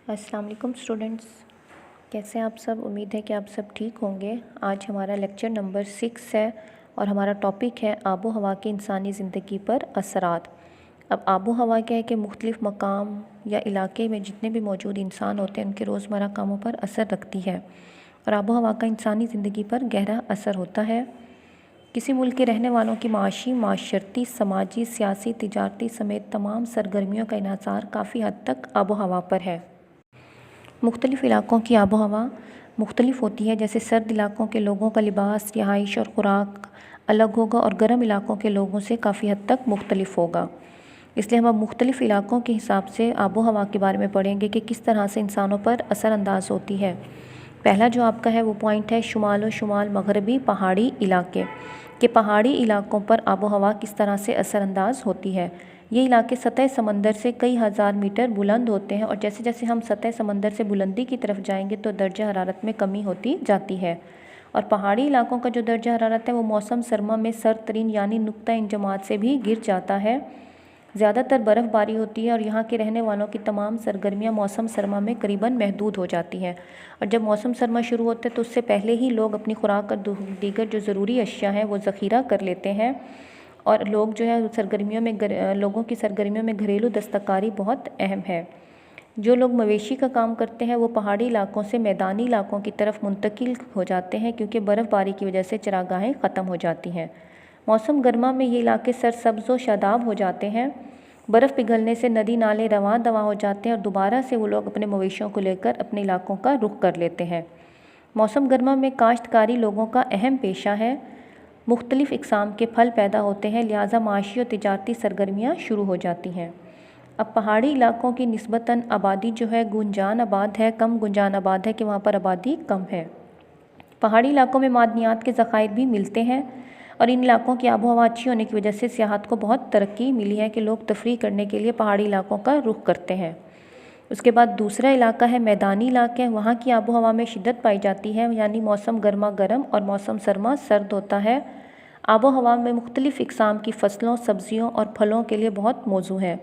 السلام علیکم اسٹوڈنٹس، کیسے ہیں آپ سب؟ امید ہے کہ آپ سب ٹھیک ہوں گے۔ آج ہمارا لیکچر نمبر 6 ہے اور ہمارا ٹاپک ہے آب و ہوا کے انسانی زندگی پر اثرات۔ اب آب و ہوا کیا ہے کہ مختلف مقام یا علاقے میں جتنے بھی موجود انسان ہوتے ہیں ان کے روزمرہ کاموں پر اثر رکھتی ہے، اور آب و ہوا کا انسانی زندگی پر گہرا اثر ہوتا ہے۔ کسی ملک کے رہنے والوں کی معاشی، معاشرتی، سماجی، سیاسی، تجارتی سمیت تمام سرگرمیوں کا انحصار کافی حد تک آب و ہوا پر ہے۔ مختلف علاقوں کی آب و ہوا مختلف ہوتی ہے، جیسے سرد علاقوں کے لوگوں کا لباس، رہائش اور خوراک الگ ہوگا اور گرم علاقوں کے لوگوں سے کافی حد تک مختلف ہوگا۔ اس لیے ہم اب مختلف علاقوں کے حساب سے آب و ہوا کے بارے میں پڑھیں گے کہ کس طرح سے انسانوں پر اثر انداز ہوتی ہے۔ پہلا جو آپ کا ہے وہ پوائنٹ ہے شمال و شمال مغربی پہاڑی علاقے، کہ پہاڑی علاقوں پر آب و ہوا کس طرح سے اثر انداز ہوتی ہے۔ یہ علاقے سطح سمندر سے کئی ہزار میٹر بلند ہوتے ہیں، اور جیسے جیسے ہم سطح سمندر سے بلندی کی طرف جائیں گے تو درجہ حرارت میں کمی ہوتی جاتی ہے، اور پہاڑی علاقوں کا جو درجہ حرارت ہے وہ موسم سرما میں سرد ترین یعنی نقطہ انجماد سے بھی گر جاتا ہے۔ زیادہ تر برف باری ہوتی ہے اور یہاں کے رہنے والوں کی تمام سرگرمیاں موسم سرما میں قریباً محدود ہو جاتی ہیں، اور جب موسم سرما شروع ہوتا ہے تو اس سے پہلے ہی لوگ اپنی خوراک اور دیگر جو ضروری اشیاء ہیں وہ ذخیرہ کر لیتے ہیں، اور لوگ جو ہے لوگوں کی سرگرمیوں میں گھریلو دستکاری بہت اہم ہے۔ جو لوگ مویشی کا کام کرتے ہیں وہ پہاڑی علاقوں سے میدانی علاقوں کی طرف منتقل ہو جاتے ہیں، کیونکہ برف باری کی وجہ سے چراگاہیں ختم ہو جاتی ہیں۔ موسم گرما میں یہ علاقے سرسبز و شاداب ہو جاتے ہیں، برف پگھلنے سے ندی نالے رواں دواں ہو جاتے ہیں، اور دوبارہ سے وہ لوگ اپنے مویشیوں کو لے کر اپنے علاقوں کا رخ کر لیتے ہیں۔ موسم گرما میں کاشتکاری لوگوں کا اہم پیشہ ہے، مختلف اقسام کے پھل پیدا ہوتے ہیں، لہٰذا معاشی اور تجارتی سرگرمیاں شروع ہو جاتی ہیں۔ اب پہاڑی علاقوں کی نسبتاً آبادی جو ہے گنجان آباد ہے، کم گنجان آباد ہے کہ وہاں پر آبادی کم ہے۔ پہاڑی علاقوں میں معدنیات کے ذخائر بھی ملتے ہیں، اور ان علاقوں کی آب و ہوا اچھی ہونے کی وجہ سے سیاحت کو بہت ترقی ملی ہے کہ لوگ تفریح کرنے کے لیے پہاڑی علاقوں کا رخ کرتے ہیں۔ اس کے بعد دوسرا علاقہ ہے میدانی علاقے، وہاں کی آب و ہوا میں شدت پائی جاتی ہے، یعنی موسم گرما گرم اور موسم سرما سرد ہوتا ہے۔ آب و ہوا میں مختلف اقسام کی فصلوں، سبزیوں اور پھلوں کے لیے بہت موزوں ہے۔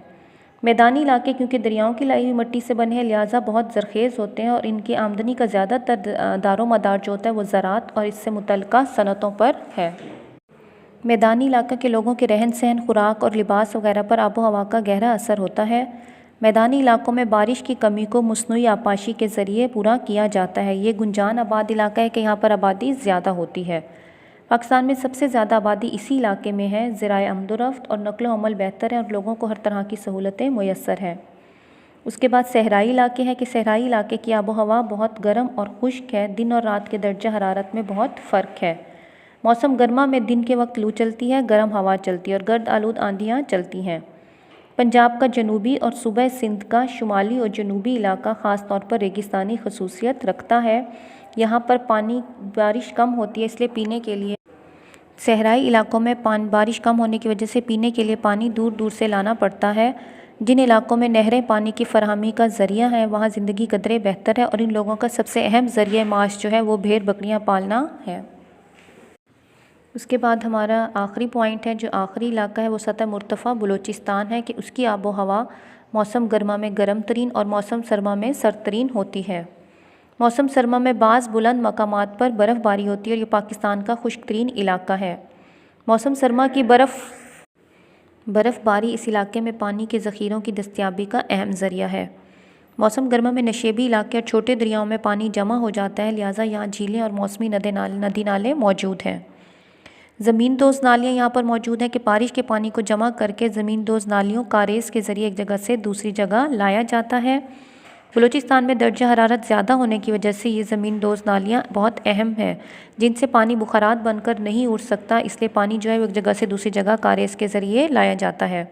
میدانی علاقے کیونکہ دریاؤں کی لائی ہوئی مٹی سے بنے ہیں، لہٰذا بہت زرخیز ہوتے ہیں، اور ان کی آمدنی کا زیادہ تر دار و مدار جو ہوتا ہے وہ زراعت اور اس سے متعلقہ صنعتوں پر ہے۔ میدانی علاقے کے لوگوں کے رہن سہن، خوراک اور لباس وغیرہ پر آب و ہوا کا گہرا اثر ہوتا ہے۔ میدانی علاقوں میں بارش کی کمی کو مصنوعی آبپاشی کے ذریعے پورا کیا جاتا ہے۔ یہ گنجان آباد علاقہ ہے کہ یہاں پر آبادی زیادہ ہوتی ہے۔ پاکستان میں سب سے زیادہ آبادی اسی علاقے میں ہے، ذرائع آمد و رفت اور نقل و حمل بہتر ہے اور لوگوں کو ہر طرح کی سہولتیں میسر ہیں۔ اس کے بعد صحرائی علاقے ہیں کہ صحرائی علاقے کی آب و ہوا بہت گرم اور خشک ہے، دن اور رات کے درجہ حرارت میں بہت فرق ہے۔ موسم گرما میں دن کے وقت لو چلتی ہے، گرم ہوا چلتی ہے اور گرد آلود آندھیاں چلتی ہیں۔ پنجاب کا جنوبی اور صوبہ سندھ کا شمالی اور جنوبی علاقہ خاص طور پر ریگستانی خصوصیت رکھتا ہے۔ یہاں پر بارش کم ہوتی ہے، اس لیے پینے کے لیے صحرائی علاقوں میں بارش کم ہونے کی وجہ سے پینے کے لیے پانی دور دور سے لانا پڑتا ہے۔ جن علاقوں میں نہریں پانی کی فراہمی کا ذریعہ ہیں وہاں زندگی قدرے بہتر ہے، اور ان لوگوں کا سب سے اہم ذریعہ معاش جو ہے وہ بھیڑ بکریاں پالنا ہے۔ اس کے بعد ہمارا آخری پوائنٹ ہے، جو آخری علاقہ ہے وہ سطح مرتفع بلوچستان ہے، کہ اس کی آب و ہوا موسم گرما میں گرم ترین اور موسم سرما میں سرد ترین ہوتی ہے۔ موسم سرما میں بعض بلند مقامات پر برف باری ہوتی ہے اور یہ پاکستان کا خشک ترین علاقہ ہے۔ موسم سرما کی برف باری اس علاقے میں پانی کے ذخیروں کی دستیابی کا اہم ذریعہ ہے۔ موسم گرما میں نشیبی علاقے اور چھوٹے دریاؤں میں پانی جمع ہو جاتا ہے، لہٰذا یہاں جھیلیں اور موسمی ندی نالے موجود ہیں۔ زمین دوز نالیاں یہاں پر موجود ہیں کہ بارش کے پانی کو جمع کر کے زمین دوز نالیوں کاریز کے ذریعے ایک جگہ سے دوسری جگہ لایا جاتا ہے۔ بلوچستان میں درجہ حرارت زیادہ ہونے کی وجہ سے یہ زمین دوز نالیاں بہت اہم ہیں، جن سے پانی بخارات بن کر نہیں اڑ سکتا، اس لیے پانی جو ہے ایک جگہ سے دوسری جگہ کاریز کے ذریعے لایا جاتا ہے۔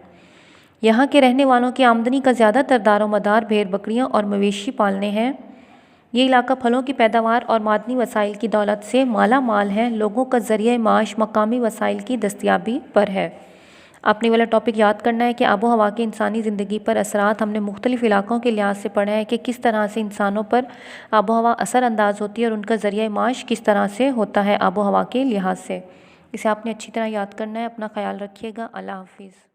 یہاں کے رہنے والوں کی آمدنی کا زیادہ تر دار و مدار بھیڑ بکریاں اور مویشی پالنے ہیں۔ یہ علاقہ پھلوں کی پیداوار اور معدنی وسائل کی دولت سے مالا مال ہے، لوگوں کا ذریعہ معاش مقامی وسائل کی دستیابی پر ہے۔ آپ نے والا ٹاپک یاد کرنا ہے کہ آب و ہوا کے انسانی زندگی پر اثرات ہم نے مختلف علاقوں کے لحاظ سے پڑھا ہے کہ کس طرح سے انسانوں پر آب و ہوا اثر انداز ہوتی ہے اور ان کا ذریعہ معاش کس طرح سے ہوتا ہے آب و ہوا کے لحاظ سے۔ اسے آپ نے اچھی طرح یاد کرنا ہے۔ اپنا خیال رکھیے گا۔ اللہ حافظ۔